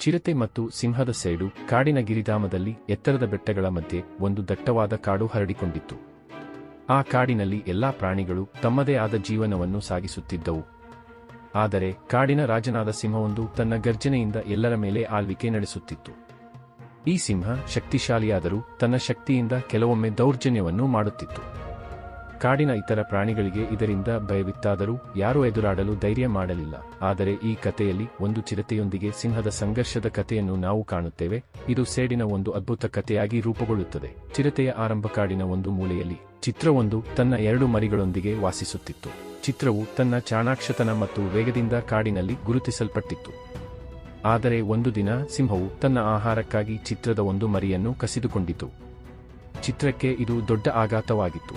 ಚಿರತೆ ಮತ್ತು ಸಿಂಹದ ಸೇಡು. ಕಾಡಿನ ಗಿರಿಧಾಮದಲ್ಲಿ ಎತ್ತರದ ಬೆಟ್ಟಗಳ ಮಧ್ಯೆ ಒಂದು ದಟ್ಟವಾದ ಕಾಡು ಹರಡಿಕೊಂಡಿತ್ತು. ಆ ಕಾಡಿನಲ್ಲಿ ಎಲ್ಲಾ ಪ್ರಾಣಿಗಳು ತಮ್ಮದೇ ಆದ ಜೀವನವನ್ನು ಸಾಗಿಸುತ್ತಿದ್ದವು. ಆದರೆ ಕಾಡಿನ ರಾಜನಾದ ಸಿಂಹವೊಂದು ತನ್ನ ಗರ್ಜನೆಯಿಂದ ಎಲ್ಲರ ಮೇಲೆ ಆಳ್ವಿಕೆ ನಡೆಸುತ್ತಿತ್ತು. ಈ ಸಿಂಹ ಶಕ್ತಿಶಾಲಿಯಾದರೂ ತನ್ನ ಶಕ್ತಿಯಿಂದ ಕೆಲವೊಮ್ಮೆ ದೌರ್ಜನ್ಯವನ್ನೂ ಮಾಡುತ್ತಿತ್ತು. ಕಾಡಿನ ಇತರ ಪ್ರಾಣಿಗಳಿಗೆ ಇದರಿಂದ ಭಯವಿತ್ತಾದರೂ ಯಾರೂ ಎದುರಾಡಲು ಧೈರ್ಯ ಮಾಡಲಿಲ್ಲ. ಆದರೆ ಈ ಕಥೆಯಲ್ಲಿ ಒಂದು ಚಿರತೆಯೊಂದಿಗೆ ಸಿಂಹದ ಸಂಘರ್ಷದ ಕಥೆಯನ್ನು ನಾವು ಕಾಣುತ್ತೇವೆ. ಇದು ಸೇಡಿನ ಒಂದು ಅದ್ಭುತ ಕಥೆಯಾಗಿ ರೂಪುಗೊಳ್ಳುತ್ತದೆ. ಚಿರತೆಯ ಆರಂಭ. ಕಾಡಿನ ಒಂದು ಮೂಲೆಯಲ್ಲಿ ಚಿತ್ರವೊಂದು ತನ್ನ 2 ಮರಿಗಳೊಂದಿಗೆ ವಾಸಿಸುತ್ತಿತ್ತು. ಚಿತ್ರವು ತನ್ನ ಚಾಣಾಕ್ಷತನ ಮತ್ತು ವೇಗದಿಂದ ಕಾಡಿನಲ್ಲಿ ಗುರುತಿಸಲ್ಪಟ್ಟಿತ್ತು. ಆದರೆ ಒಂದು ದಿನ ಸಿಂಹವು ತನ್ನ ಆಹಾರಕ್ಕಾಗಿ ಚಿತ್ರದ ಒಂದು ಮರಿಯನ್ನು ಕಸಿದುಕೊಂಡಿತು. ಚಿತ್ರಕ್ಕೆ ಇದು ದೊಡ್ಡ ಆಘಾತವಾಗಿತ್ತು.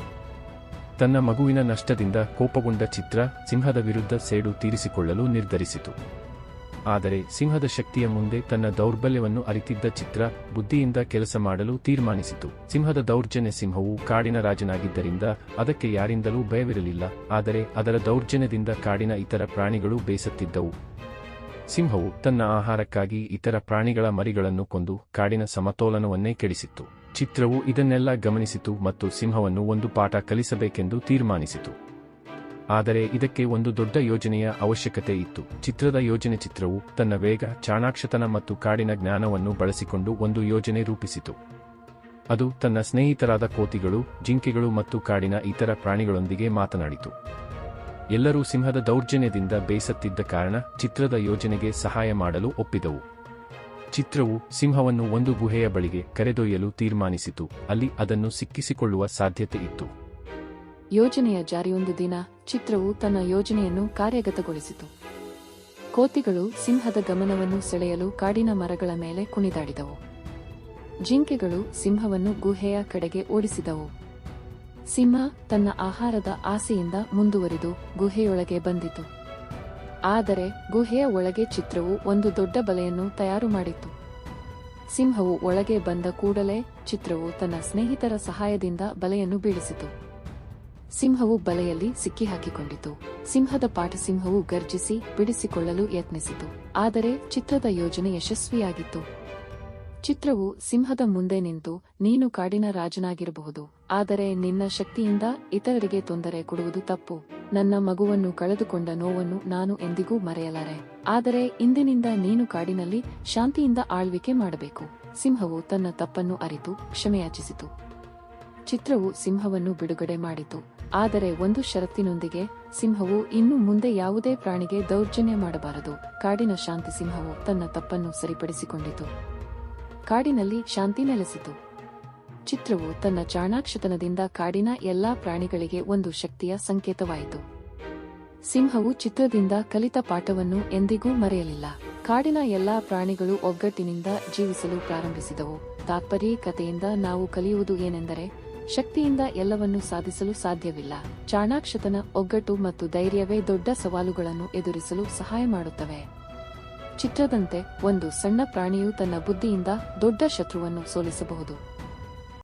ತನ್ನ ಮಗುವಿನ ನಷ್ಟದಿಂದ ಕೋಪಗೊಂಡ ಚಿತ್ರ ಸಿಂಹದ ವಿರುದ್ಧ ಸೇಡು ತೀರಿಸಿಕೊಳ್ಳಲು ನಿರ್ಧರಿಸಿತು. ಆದರೆ ಸಿಂಹದ ಶಕ್ತಿಯ ಮುಂದೆ ತನ್ನ ದೌರ್ಬಲ್ಯವನ್ನು ಅರಿತಿದ್ದ ಚಿತ್ರ ಬುದ್ಧಿಯಿಂದ ಕೆಲಸ ಮಾಡಲು ತೀರ್ಮಾನಿಸಿತು. ಸಿಂಹದ ದೌರ್ಜನ್ಯ. ಸಿಂಹವು ಕಾಡಿನ ರಾಜನಾಗಿದ್ದರಿಂದ ಅದಕ್ಕೆ ಯಾರಿಂದಲೂ ಭಯವಿರಲಿಲ್ಲ. ಆದರೆ ಅದರ ದೌರ್ಜನ್ಯದಿಂದ ಕಾಡಿನ ಇತರ ಪ್ರಾಣಿಗಳು ಬೇಸತ್ತಿದ್ದವು. ಸಿಂಹವು ತನ್ನ ಆಹಾರಕ್ಕಾಗಿ ಇತರ ಪ್ರಾಣಿಗಳ ಮರಿಗಳನ್ನು ಕೊಂದು ಕಾಡಿನ ಸಮತೋಲನವನ್ನೇ ಕೆಡಿಸಿತ್ತು. ಚಿತ್ರವು ಇದನ್ನೆಲ್ಲ ಗಮನಿಸಿತು ಮತ್ತು ಸಿಂಹವನ್ನು ಒಂದು ಪಾಠ ಕಲಿಸಬೇಕೆಂದು ತೀರ್ಮಾನಿಸಿತು. ಆದರೆ ಇದಕ್ಕೆ ಒಂದು ದೊಡ್ಡ ಯೋಜನೆಯ ಅವಶ್ಯಕತೆ ಇತ್ತು. ಚಿತ್ರದ ಯೋಜನೆ. ಚಿತ್ರವು ತನ್ನ ವೇಗ, ಚಾಣಾಕ್ಷತನ ಮತ್ತು ಕಾಡಿನ ಜ್ಞಾನವನ್ನು ಬಳಸಿಕೊಂಡು ಒಂದು ಯೋಜನೆ ರೂಪಿಸಿತು. ಅದು ತನ್ನ ಸ್ನೇಹಿತರಾದ ಕೋತಿಗಳು, ಜಿಂಕೆಗಳು ಮತ್ತು ಕಾಡಿನ ಇತರ ಪ್ರಾಣಿಗಳೊಂದಿಗೆ ಮಾತನಾಡಿತು. ಎಲ್ಲರೂ ಸಿಂಹದ ದೌರ್ಜನ್ಯದಿಂದ ಬೇಸತ್ತಿದ್ದ ಕಾರಣ ಚಿತ್ರದ ಯೋಜನೆಗೆ ಸಹಾಯ ಮಾಡಲು ಒಪ್ಪಿದವು. ಚಿತ್ರವು ಸಿಂಹವನ್ನು ಒಂದು ಗುಹೆಯ ಬಳಿಗೆ ಕರೆದೊಯ್ಯಲು ತೀರ್ಮಾನಿಸಿತು. ಅಲ್ಲಿ ಅದನ್ನು ಸಿಕ್ಕಿಸಿಕೊಳ್ಳುವ ಸಾಧ್ಯತೆ ಇತ್ತು. ಯೋಜನೆಯ ಜಾರಿಯೊಂದು ದಿನ ಚಿತ್ರವು ತನ್ನ ಯೋಜನೆಯನ್ನು ಕಾರ್ಯಗತಗೊಳಿಸಿತು. ಕೋತಿಗಳು ಸಿಂಹದ ಗಮನವನ್ನು ಸೆಳೆಯಲು ಕಾಡಿನ ಮರಗಳ ಮೇಲೆ ಕುಣಿದಾಡಿದವು. ಜಿಂಕೆಗಳು ಸಿಂಹವನ್ನು ಗುಹೆಯ ಕಡೆಗೆ ಓಡಿಸಿದವು. ಸಿಂಹ ತನ್ನ ಆಹಾರದ ಆಸೆಯಿಂದ ಮುಂದುವರಿದು ಗುಹೆಯೊಳಗೆ ಬಂದಿತು. ಆದರೆ ಗುಹೆಯ ಒಳಗೆ ಚಿತ್ರವು ಒಂದು ದೊಡ್ಡ ಬಲೆಯನ್ನು ತಯಾರು ಮಾಡಿತ್ತು. ಸಿಂಹವು ಒಳಗೆ ಬಂದ ಕೂಡಲೇ ಚಿತ್ರವು ತನ್ನ ಸ್ನೇಹಿತರ ಸಹಾಯದಿಂದ ಬಲೆಯನ್ನು ಬೀಳಿಸಿತು. ಸಿಂಹವು ಬಲೆಯಲ್ಲಿ ಸಿಕ್ಕಿಹಾಕಿಕೊಂಡಿತು. ಸಿಂಹದ ಪಾಠ. ಸಿಂಹವು ಗರ್ಜಿಸಿ ಬಿಡಿಸಿಕೊಳ್ಳಲು ಯತ್ನಿಸಿತು. ಆದರೆ ಚಿತ್ರದ ಯೋಜನೆ ಯಶಸ್ವಿಯಾಗಿತ್ತು. ಚಿತ್ರವು ಸಿಂಹದ ಮುಂದೆ ನಿಂತು, ನೀನು ಕಾಡಿನ ರಾಜನಾಗಿರಬಹುದು, ಆದರೆ ನಿನ್ನ ಶಕ್ತಿಯಿಂದ ಇತರರಿಗೆ ತೊಂದರೆ ಕೊಡುವುದು ತಪ್ಪು. ನನ್ನ ಮಗುವನ್ನು ಕಳೆದುಕೊಂಡ ನೋವನ್ನು ನಾನು ಎಂದಿಗೂ ಮರೆಯಲಾರೆ. ಆದರೆ ಇಂದಿನಿಂದ ನೀನು ಕಾಡಿನಲ್ಲಿ ಶಾಂತಿಯಿಂದ ಆಳ್ವಿಕೆ ಮಾಡಬೇಕು. ಸಿಂಹವು ತನ್ನ ತಪ್ಪನ್ನು ಅರಿತು ಕ್ಷಮೆಯಾಚಿಸಿತು. ಚಿತ್ರವು ಸಿಂಹವನ್ನು ಬಿಡುಗಡೆ ಮಾಡಿತು. ಆದರೆ ಒಂದು ಷರತ್ತಿನೊಂದಿಗೆ. ಸಿಂಹವು ಇನ್ನು ಮುಂದೆ ಯಾವುದೇ ಪ್ರಾಣಿಗೆ ದೌರ್ಜನ್ಯ ಮಾಡಬಾರದು. ಕಾಡಿನ ಶಾಂತಿ. ಸಿಂಹವು ತನ್ನ ತಪ್ಪನ್ನು ಸರಿಪಡಿಸಿಕೊಂಡಿತು. ಕಾಡಿನಲ್ಲಿ ಶಾಂತಿ ನೆಲೆಸಿತು. ಚಿತ್ರವು ತನ್ನ ಚಾಣಾಕ್ಷತನದಿಂದ ಕಾಡಿನ ಎಲ್ಲಾ ಪ್ರಾಣಿಗಳಿಗೆ ಒಂದು ಶಕ್ತಿಯ ಸಂಕೇತವಾಯಿತು. ಸಿಂಹವು ಚಿತ್ರದಿಂದ ಕಲಿತ ಪಾಠವನ್ನು ಎಂದಿಗೂ ಮರೆಯಲಿಲ್ಲ. ಕಾಡಿನ ಎಲ್ಲಾ ಪ್ರಾಣಿಗಳು ಒಗ್ಗಟ್ಟಿನಿಂದ ಜೀವಿಸಲು ಪ್ರಾರಂಭಿಸಿದವು. ತಾತ್ಪರ್ಯ. ಕಥೆಯಿಂದ ನಾವು ಕಲಿಯುವುದು ಏನೆಂದರೆ, ಶಕ್ತಿಯಿಂದ ಎಲ್ಲವನ್ನೂ ಸಾಧಿಸಲು ಸಾಧ್ಯವಿಲ್ಲ. ಚಾಣಾಕ್ಷತನ, ಒಗ್ಗಟ್ಟು ಮತ್ತು ಧೈರ್ಯವೇ ದೊಡ್ಡ ಸವಾಲುಗಳನ್ನು ಎದುರಿಸಲು ಸಹಾಯ ಮಾಡುತ್ತವೆ. ಚಿತ್ರದಂತೆ ಒಂದು ಸಣ್ಣ ಪ್ರಾಣಿಯು ತನ್ನ ಬುದ್ಧಿಯಿಂದ ದೊಡ್ಡ ಶತ್ರುವನ್ನು ಸೋಲಿಸಬಹುದು.